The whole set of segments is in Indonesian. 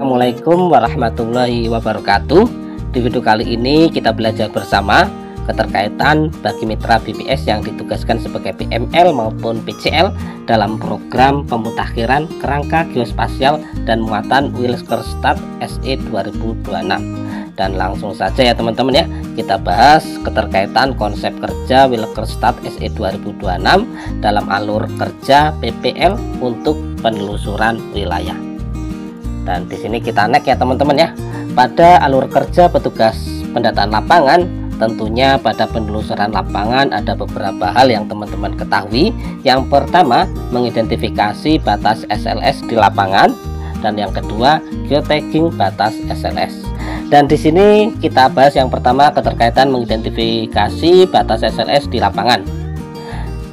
Assalamualaikum warahmatullahi wabarakatuh. Di video kali ini kita belajar bersama keterkaitan bagi mitra BPS yang ditugaskan sebagai PML maupun PCL dalam program pemutakhiran kerangka geospasial dan muatan Wilkerstat SE 2026. Dan langsung saja ya teman-teman ya, kita bahas keterkaitan konsep kerja Wilkerstat SE 2026 dalam alur kerja PPL untuk penelusuran wilayah. Dan di sini kita next ya teman-teman ya. Pada alur kerja petugas pendataan lapangan, tentunya pada penelusuran lapangan ada beberapa hal yang teman-teman ketahui. Yang pertama, mengidentifikasi batas SLS di lapangan, dan yang kedua, geotagging batas SLS. Dan di sini kita bahas yang pertama, keterkaitan mengidentifikasi batas SLS di lapangan.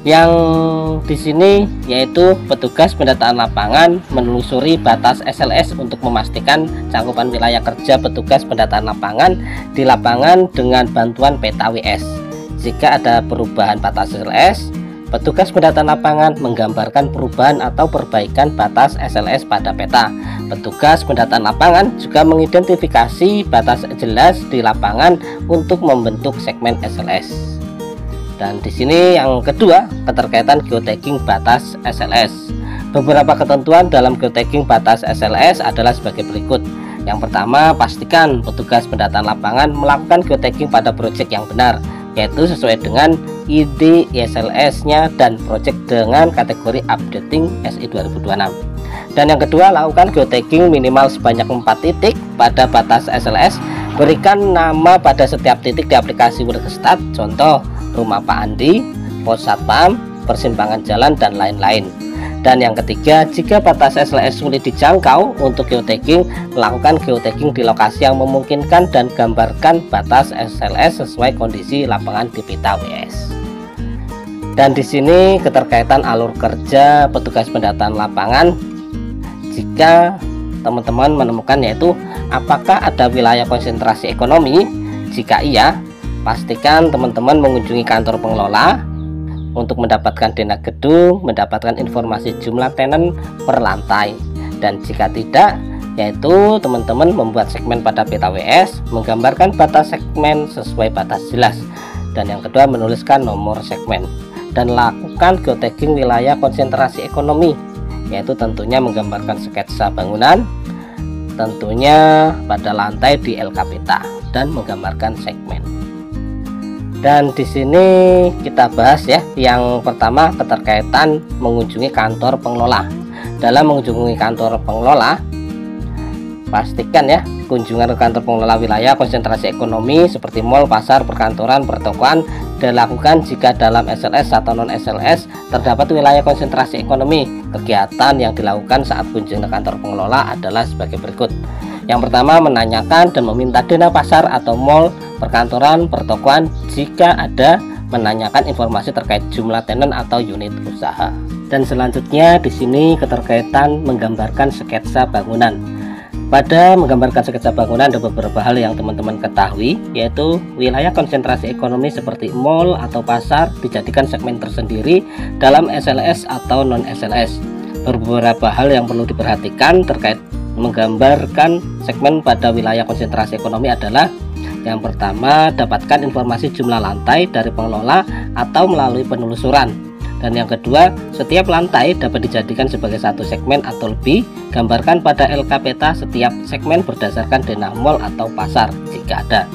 Yang di sini yaitu petugas pendataan lapangan menelusuri batas SLS untuk memastikan cakupan wilayah kerja petugas pendataan lapangan di lapangan dengan bantuan peta WS. Jika ada perubahan batas SLS, petugas pendataan lapangan menggambarkan perubahan atau perbaikan batas SLS pada peta. Petugas pendataan lapangan juga mengidentifikasi batas jelas di lapangan untuk membentuk segmen SLS. Dan di sini yang kedua, keterkaitan geotagging batas SLS. Beberapa ketentuan dalam geotagging batas SLS adalah sebagai berikut. Yang pertama, pastikan petugas pendataan lapangan melakukan geotagging pada proyek yang benar, yaitu sesuai dengan ID SLS-nya dan proyek dengan kategori updating SE 2026. Dan yang kedua, lakukan geotagging minimal sebanyak 4 titik pada batas SLS. Berikan nama pada setiap titik di aplikasi Wilkerstat, contoh rumah Pak Andi, pos satpam, persimpangan jalan, dan lain-lain. Dan yang ketiga, jika batas SLS sulit dijangkau untuk geotagging, lakukan geotagging di lokasi yang memungkinkan dan gambarkan batas SLS sesuai kondisi lapangan di peta WS. Dan di sini keterkaitan alur kerja petugas pendataan lapangan. Jika teman-teman menemukan yaitu apakah ada wilayah konsentrasi ekonomi, jika iya, pastikan teman-teman mengunjungi kantor pengelola untuk mendapatkan denah gedung, mendapatkan informasi jumlah tenan per lantai. Dan jika tidak, yaitu teman-teman membuat segmen pada peta WS, menggambarkan batas segmen sesuai batas jelas. Dan yang kedua, menuliskan nomor segmen. Dan lakukan geotagging wilayah konsentrasi ekonomi, yaitu tentunya menggambarkan sketsa bangunan, tentunya pada lantai di LK peta, dan menggambarkan segmen. Dan di sini kita bahas ya, yang pertama keterkaitan mengunjungi kantor pengelola. Dalam mengunjungi kantor pengelola, pastikan ya kunjungan ke kantor pengelola wilayah konsentrasi ekonomi seperti mal, pasar, perkantoran, pertokoan dilakukan jika dalam SLS atau non SLS terdapat wilayah konsentrasi ekonomi. Kegiatan yang dilakukan saat kunjungan ke kantor pengelola adalah sebagai berikut. Yang pertama, menanyakan dan meminta denah pasar atau mal, perkantoran, pertokoan. Jika ada, menanyakan informasi terkait jumlah tenan atau unit usaha. Dan selanjutnya di sini keterkaitan menggambarkan sketsa bangunan. Pada menggambarkan sketsa bangunan ada beberapa hal yang teman-teman ketahui, yaitu wilayah konsentrasi ekonomi seperti mal atau pasar dijadikan segmen tersendiri dalam SLS atau non SLS. Beberapa hal yang perlu diperhatikan terkait menggambarkan segmen pada wilayah konsentrasi ekonomi adalah: yang pertama, dapatkan informasi jumlah lantai dari pengelola atau melalui penelusuran. Dan yang kedua, setiap lantai dapat dijadikan sebagai satu segmen atau lebih. Gambarkan pada LK peta setiap segmen berdasarkan denah mal atau pasar jika ada.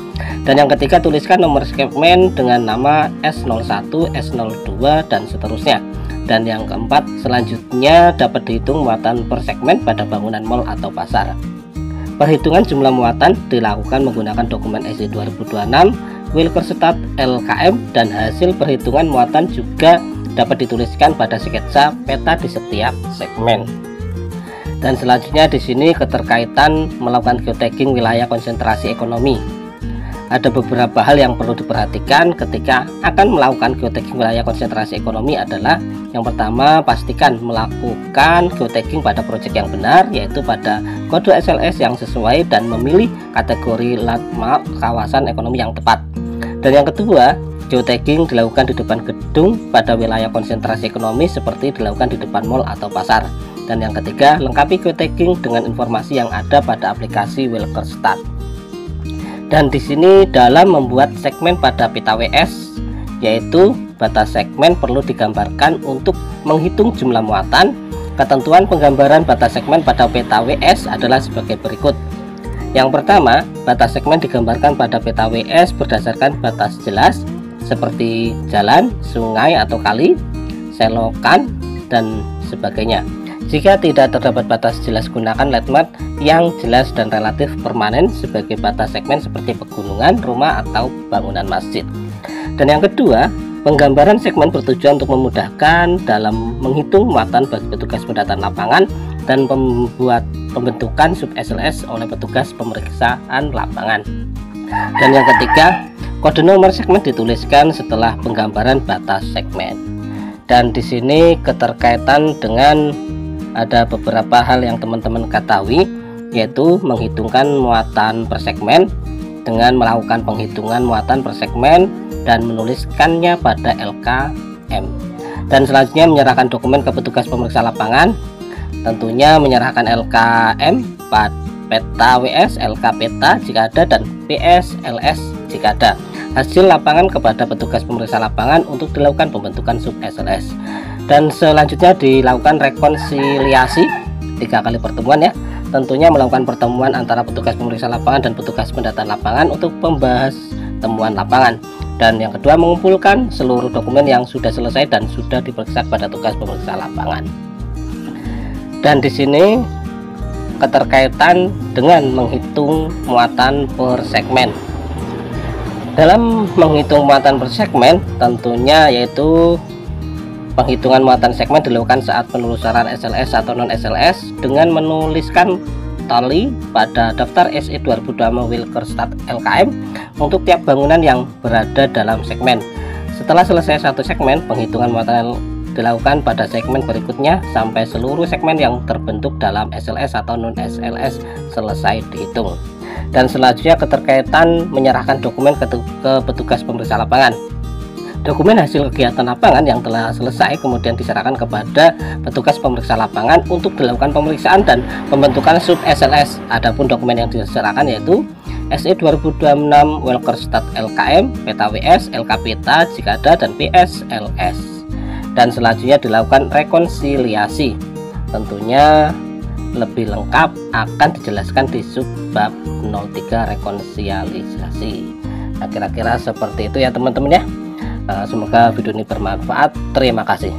Dan yang ketiga, tuliskan nomor segmen dengan nama S01, S02, dan seterusnya. Dan yang keempat, selanjutnya dapat dihitung muatan per segmen pada bangunan mal atau pasar. Perhitungan jumlah muatan dilakukan menggunakan dokumen SE 2026 Wilkerstat LKM, dan hasil perhitungan muatan juga dapat dituliskan pada sketsa peta di setiap segmen. Dan selanjutnya di sini keterkaitan melakukan geotagging wilayah konsentrasi ekonomi. Ada beberapa hal yang perlu diperhatikan ketika akan melakukan geotagging wilayah konsentrasi ekonomi adalah: yang pertama, pastikan melakukan geotagging pada proyek yang benar, yaitu pada kode SLS yang sesuai dan memilih kategori landmark kawasan ekonomi yang tepat. Dan yang kedua, geotagging dilakukan di depan gedung pada wilayah konsentrasi ekonomi seperti dilakukan di depan mal atau pasar. Dan yang ketiga, lengkapi queue tagging dengan informasi yang ada pada aplikasi Wilkerstart. Dan di sini dalam membuat segmen pada peta WS, yaitu batas segmen perlu digambarkan untuk menghitung jumlah muatan. Ketentuan penggambaran batas segmen pada peta WS adalah sebagai berikut. Yang pertama, batas segmen digambarkan pada peta WS berdasarkan batas jelas seperti jalan, sungai atau kali, selokan, dan sebagainya. Jika tidak terdapat batas jelas, gunakan landmark yang jelas dan relatif permanen sebagai batas segmen seperti pegunungan, rumah, atau bangunan masjid. Dan yang kedua, penggambaran segmen bertujuan untuk memudahkan dalam menghitung muatan bagi petugas pendataan lapangan dan pembentukan sub SLS oleh petugas pemeriksaan lapangan. Dan yang ketiga, kode nomor segmen dituliskan setelah penggambaran batas segmen. Dan di sini keterkaitan dengan ada beberapa hal yang teman-teman ketahui, yaitu menghitungkan muatan per segmen dengan melakukan penghitungan muatan per segmen dan menuliskannya pada LKM. Dan selanjutnya menyerahkan dokumen ke petugas pemeriksa lapangan, tentunya menyerahkan LKM, peta WS, LK peta jika ada, dan PSLS jika ada, hasil lapangan kepada petugas pemeriksa lapangan untuk dilakukan pembentukan sub SLS. Dan selanjutnya dilakukan rekonsiliasi 3 kali pertemuan ya, tentunya melakukan pertemuan antara petugas pemeriksa lapangan dan petugas pendataan lapangan untuk membahas temuan lapangan. Dan yang kedua, mengumpulkan seluruh dokumen yang sudah selesai dan sudah diperiksa kepada tugas pemeriksa lapangan. Dan di sini keterkaitan dengan menghitung muatan per segmen. Dalam menghitung muatan per segmen, tentunya yaitu penghitungan muatan segmen dilakukan saat penelusuran SLS atau non SLS dengan menuliskan tali pada daftar SE 2002 Wilkerstart LKM untuk tiap bangunan yang berada dalam segmen. Setelah selesai satu segmen, penghitungan muatan dilakukan pada segmen berikutnya sampai seluruh segmen yang terbentuk dalam SLS atau non SLS selesai dihitung. Dan selanjutnya keterkaitan menyerahkan dokumen ke petugas pemeriksa lapangan. Dokumen hasil kegiatan lapangan yang telah selesai kemudian diserahkan kepada petugas pemeriksa lapangan untuk dilakukan pemeriksaan dan pembentukan sub SLS. Adapun dokumen yang diserahkan yaitu SE 2026 Wilkerstart LKM, peta WS, LK peta jika ada, dan PSLS. Dan selanjutnya dilakukan rekonsiliasi. Tentunya lebih lengkap akan dijelaskan di sub bab 03 rekonsiliasi. Nah, kira-kira seperti itu ya teman-teman ya. Semoga video ini bermanfaat. Terima kasih.